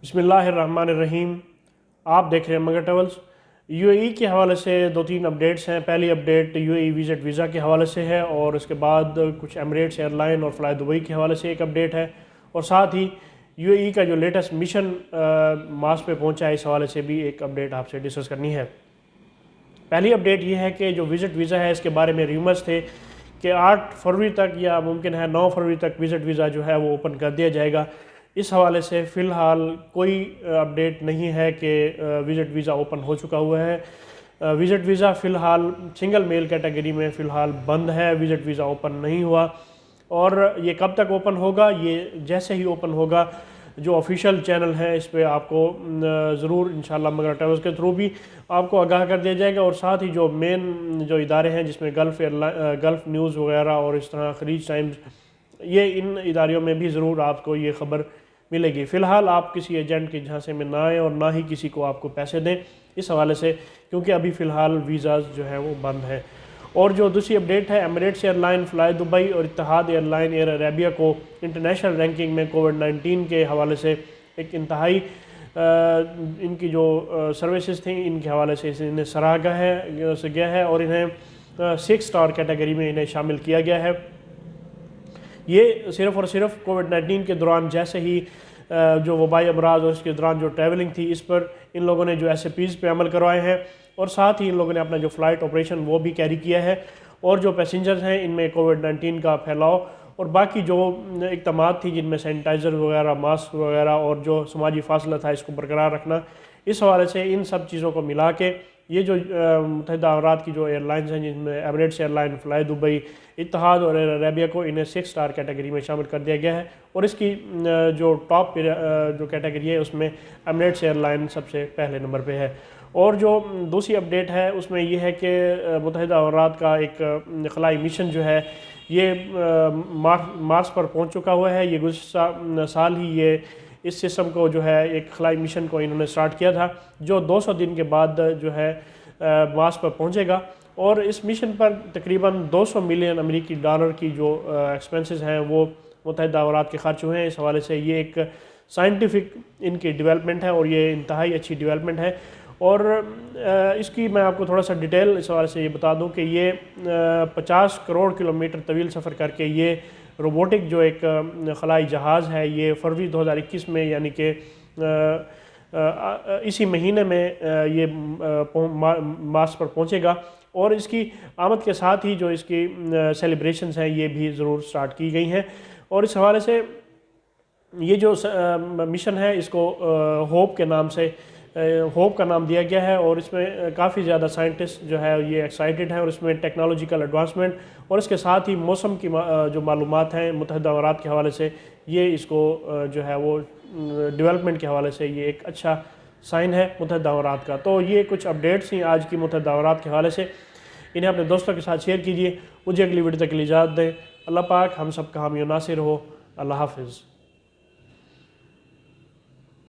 बिस्मिल्लाहिर्रहमानिर्रहीम। आप देख रहे हैं मगर ट्रेवल्स। यूएई के हवाले से दो तीन अपडेट्स हैं। पहली अपडेट यूएई विज़िट वीज़ा के हवाले से है और उसके बाद कुछ एमिरेट्स एयरलाइन और फ्लाई दुबई के हवाले से एक अपडेट है और साथ ही यूएई का जो लेटेस्ट मिशन मार्स पे पहुंचा है इस हवाले से भी एक अपडेट आपसे डिस्कस करनी है। पहली अपडेट ये है कि जो विज़िट वीज़ा है इसके बारे में र्यूमर्स थे कि 8 फरवरी तक या मुमकिन है 9 फरवरी तक विज़िट वीज़ा जो है वो ओपन कर दिया जाएगा। इस हवाले से फ़िलहाल कोई अपडेट नहीं है कि विज़िट वीज़ा ओपन हो चुका हुआ है। विज़िट वीज़ा फ़िलहाल सिंगल मेल कैटेगरी में फ़िलहाल बंद है, विज़िट वीज़ा ओपन नहीं हुआ और ये कब तक ओपन होगा, ये जैसे ही ओपन होगा जो ऑफिशियल चैनल है इस पर आपको ज़रूर इंशाल्लाह मगर ट्रेवल्स के थ्रू भी आपको आगाह कर दिया जाएगा। और साथ ही जो मेन जो इदारे हैं जिसमें गल्फ़ न्यूज़ वगैरह और इस तरह खलीज टाइम्स, ये इन इदारों में भी ज़रूर आपको ये ख़बर मिलेगी। फ़िलहाल आप किसी एजेंट के झांसे में ना आएँ और ना ही किसी को आपको पैसे दें इस हवाले से, क्योंकि अभी फ़िलहाल वीज़ाज़ जो है वो बंद है। और जो दूसरी अपडेट है, एमिरेट्स एयरलाइन, फ्लाई दुबई और इत्तेहाद एयरलाइन एयर अरेबिया को इंटरनेशनल रैंकिंग में कोविड-19 के हवाले से एक इंतहाई इनकी जो सर्विसेज थी इनके हवाले से इन्हें सराहा गया है और इन्हें 6 स्टार कैटेगरी में इन्हें शामिल किया गया है। ये सिर्फ़ और सिर्फ कोविड-19 के दौरान जैसे ही जो वबाई अमराज और इसके दौरान जो ट्रैवलिंग थी इस पर इन लोगों ने जो SOPs पे अमल करवाए हैं और साथ ही इन लोगों ने अपना जो फ़्लाइट ऑपरेशन वो भी कैरी किया है और जो पैसेंजर्स हैं इनमें कोविड-19 का फैलाव और बाकी जो इक़दामात थी जिनमें सैनिटाइज़र वगैरह, मास्क वगैरह और जो समाजी फासला था इसको बरकरार रखना, इस हवाले से इन सब चीज़ों को मिला के ये जो मुत्तहिदा अमीरात की जो एयरलाइंस हैं जिनमें एमिरेट्स एयरलाइन, फ्लाई दुबई, इत्तेहाद और एयर अरेबिया को इन्हें 6 स्टार कैटेगरी में शामिल कर दिया गया है और इसकी जो टॉप जो कैटेगरी है उसमें एमिरेट्स एयरलाइन सबसे पहले नंबर पे है। और जो दूसरी अपडेट है उसमें ये है कि मुत्तहिदा अमीरात का एक खलाई मिशन जो है ये मार्स पर पहुंच चुका हुआ है। ये गुज़श्ता साल ही ये इस सिस्टम को जो है एक खलाई मिशन को इन्होंने स्टार्ट किया था जो 200 दिन के बाद जो है मार्स पर पहुंचेगा और इस मिशन पर तकरीबन 200 मिलियन अमेरिकी डॉलर की जो एक्सपेंसेस हैं वो मुत्तहिदा अमीरात के खर्च हुए हैं। इस हवाले से ये एक साइंटिफिक इनकी डेवलपमेंट है और ये इंतहाई अच्छी डेवलपमेंट है। और इसकी मैं आपको थोड़ा सा डिटेल इस हवाले से ये बता दूं कि ये 50 करोड़ किलोमीटर तवील सफ़र करके ये रोबोटिक जो एक खलाई जहाज़ है ये फरवरी 2021 में यानी कि इसी महीने में ये मार्स पर पहुंचेगा और इसकी आमद के साथ ही जो इसकी सेलिब्रेशंस हैं ये भी ज़रूर स्टार्ट की गई हैं। और इस हवाले से ये जो मिशन है इसको होप के नाम से होप का नाम दिया गया है और इसमें काफ़ी ज़्यादा साइंटिस्ट जो है ये एक्साइटेड हैं और इसमें टेक्नोलॉजिकल एडवांसमेंट और इसके साथ ही मौसम की जो मालूमात हैं मुत्तहिदा अमीरात के हवाले से ये इसको जो है वो डेवलपमेंट के हवाले से ये एक अच्छा साइन है मुत्तहिदा अमीरात का। तो ये कुछ अपडेट्स ही आज की मुत्तहिदा अमीरात के हवाले से, इन्हें अपने दोस्तों के साथ शेयर कीजिए। मुझे अगली वीडियो तक के लिए इजाज़त दें। अल्लाह पाक हम सब का हामी नासिर हो। अल्लाह हाफिज़।